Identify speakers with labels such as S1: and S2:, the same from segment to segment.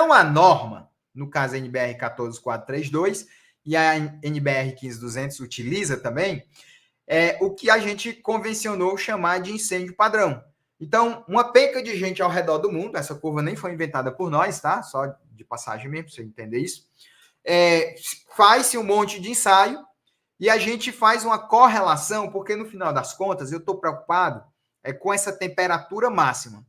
S1: Então, a norma, no caso a NBR 14432 e a NBR 15200 utiliza também, é o que a gente convencionou chamar de incêndio padrão. Então, uma penca de gente ao redor do mundo, essa curva nem foi inventada por nós, tá? Só de passagem mesmo, para você entender isso. Faz-se um monte de ensaio e a gente faz uma correlação, porque no final das contas eu estou preocupado com essa temperatura máxima.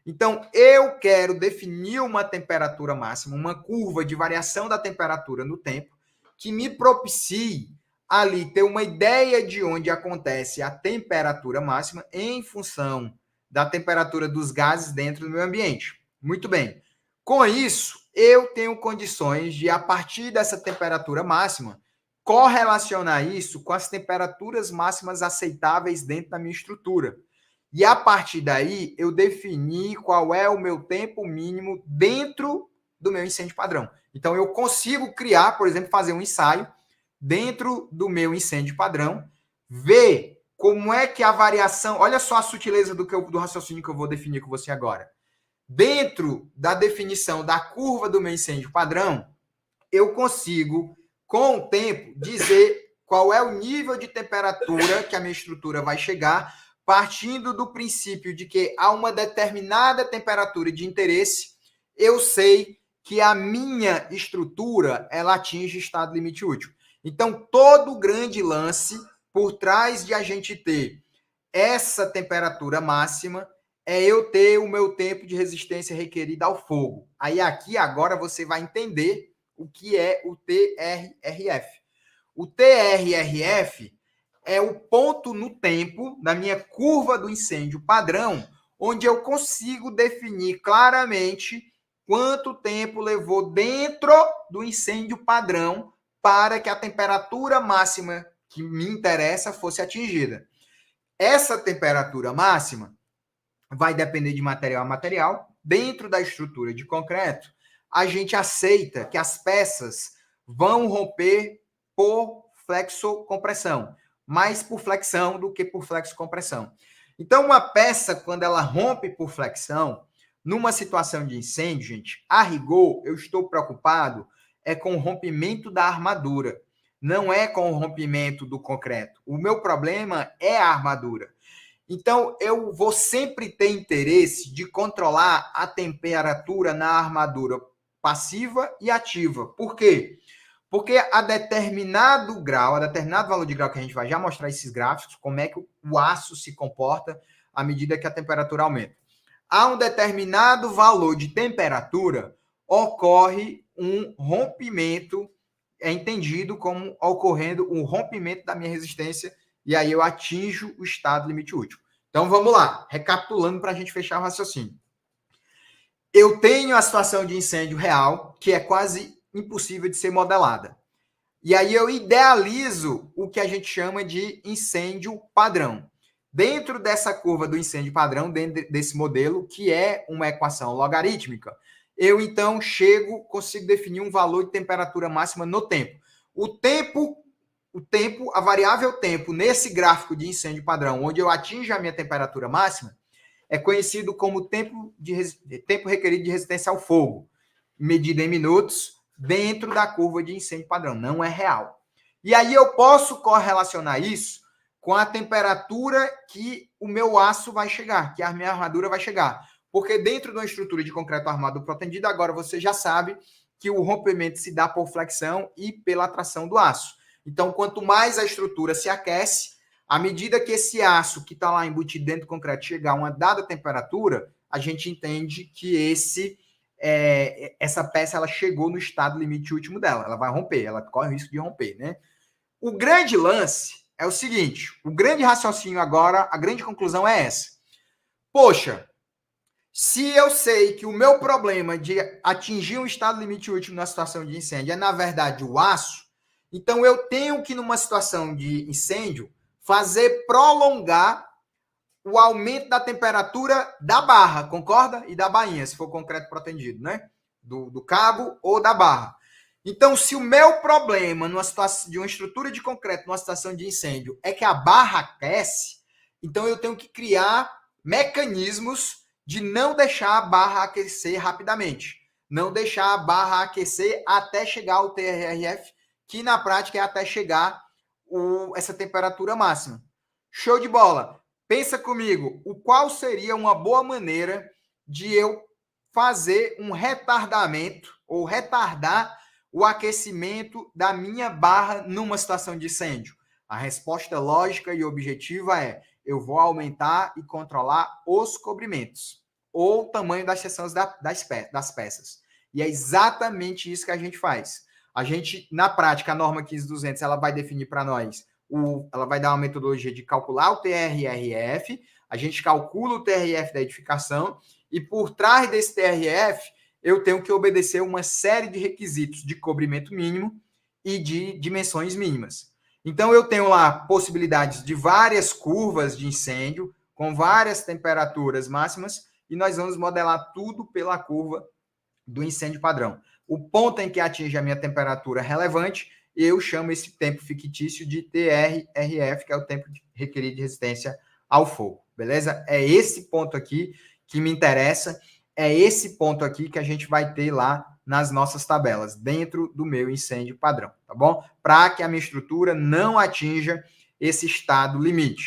S1: Então, eu quero definir uma temperatura máxima, uma curva de variação da temperatura no tempo, que me propicie ali ter uma ideia de onde acontece a temperatura máxima em função da temperatura dos gases dentro do meu ambiente. Muito bem. Com isso, eu tenho condições de, a partir dessa temperatura máxima, correlacionar isso com as temperaturas máximas aceitáveis dentro da minha estrutura. E a partir daí, eu defini qual é o meu tempo mínimo dentro do meu incêndio padrão. Então, eu consigo criar, por exemplo, fazer um ensaio dentro do meu incêndio padrão, ver como é que a variação... Olha só a sutileza do raciocínio que eu vou definir com você agora. Dentro da definição da curva do meu incêndio padrão, eu consigo, com o tempo, dizer qual é o nível de temperatura que a minha estrutura vai chegar, partindo do princípio de que a uma determinada temperatura de interesse, eu sei que a minha estrutura ela atinge estado limite útil. Então, todo o grande lance por trás de a gente ter essa temperatura máxima é eu ter o meu tempo de resistência requerido ao fogo. Aí aqui agora você vai entender o que é o TRRF. O TRRF é o ponto no tempo da minha curva do incêndio padrão, onde eu consigo definir claramente quanto tempo levou dentro do incêndio padrão para que a temperatura máxima que me interessa fosse atingida. Essa temperatura máxima vai depender de material a material. Dentro da estrutura de concreto, a gente aceita que as peças vão romper por flexocompressão, mais por flexão do que por flexocompressão. Então, uma peça, quando ela rompe por flexão, numa situação de incêndio, gente, a rigor, eu estou preocupado com o rompimento da armadura, não é com o rompimento do concreto. O meu problema é a armadura. Então, eu vou sempre ter interesse de controlar a temperatura na armadura passiva e ativa. Por quê? Porque a determinado grau, a determinado valor de grau, que a gente vai já mostrar esses gráficos, como é que o aço se comporta à medida que a temperatura aumenta. A um determinado valor de temperatura, ocorre um rompimento, é entendido como ocorrendo um rompimento da minha resistência, e aí eu atinjo o estado limite útil. Então, vamos lá, recapitulando para a gente fechar o raciocínio. Eu tenho a situação de incêndio real, que é quase impossível de ser modelada. E aí eu idealizo o que a gente chama de incêndio padrão. Dentro dessa curva do incêndio padrão, dentro desse modelo, que é uma equação logarítmica, eu então consigo definir um valor de temperatura máxima no tempo. O tempo, a variável tempo, nesse gráfico de incêndio padrão, onde eu atinjo a minha temperatura máxima, é conhecido como tempo requerido de resistência ao fogo, medido em minutos, dentro da curva de incêndio padrão, não é real. E aí eu posso correlacionar isso com a temperatura que o meu aço vai chegar, que a minha armadura vai chegar. Porque dentro de uma estrutura de concreto armado protendido, agora você já sabe que o rompimento se dá por flexão e pela atração do aço. Então, quanto mais a estrutura se aquece, à medida que esse aço que está lá embutido dentro do concreto chegar a uma dada temperatura, a gente entende que essa peça ela chegou no estado limite último dela. Ela vai romper, ela corre o risco de romper, né? O grande lance é o seguinte, o grande raciocínio agora, a grande conclusão é essa. Poxa, se eu sei que o meu problema de atingir um estado limite último na situação de incêndio é, na verdade, o aço, então eu tenho que, numa situação de incêndio, fazer prolongar o aumento da temperatura da barra, concorda? E da bainha, se for concreto protendido, né? Do cabo ou da barra. Então, se o meu problema numa situação de uma estrutura de concreto, numa situação de incêndio, é que a barra aquece, então eu tenho que criar mecanismos de não deixar a barra aquecer rapidamente. não deixar a barra aquecer até chegar ao TRRF, que na prática é até chegar essa temperatura máxima. Show de bola! Pensa comigo, qual seria uma boa maneira de eu fazer um retardamento ou retardar o aquecimento da minha barra numa situação de incêndio? A resposta lógica e objetiva é: eu vou aumentar e controlar os cobrimentos ou o tamanho das seções das peças. E é exatamente isso que a gente faz. A gente, na prática, a norma 15200, ela vai definir para nós, ela vai dar uma metodologia de calcular o TRRF, a gente calcula o TRF da edificação, e por trás desse TRF, eu tenho que obedecer uma série de requisitos de cobrimento mínimo e de dimensões mínimas. Então, eu tenho lá possibilidades de várias curvas de incêndio, com várias temperaturas máximas, e nós vamos modelar tudo pela curva do incêndio padrão. O ponto em que atinge a minha temperatura relevante, eu chamo esse tempo fictício de TRRF, que é o tempo requerido de resistência ao fogo, beleza? É esse ponto aqui que me interessa, é esse ponto aqui que a gente vai ter lá nas nossas tabelas, dentro do meu incêndio padrão, tá bom? Para que a minha estrutura não atinja esse estado limite.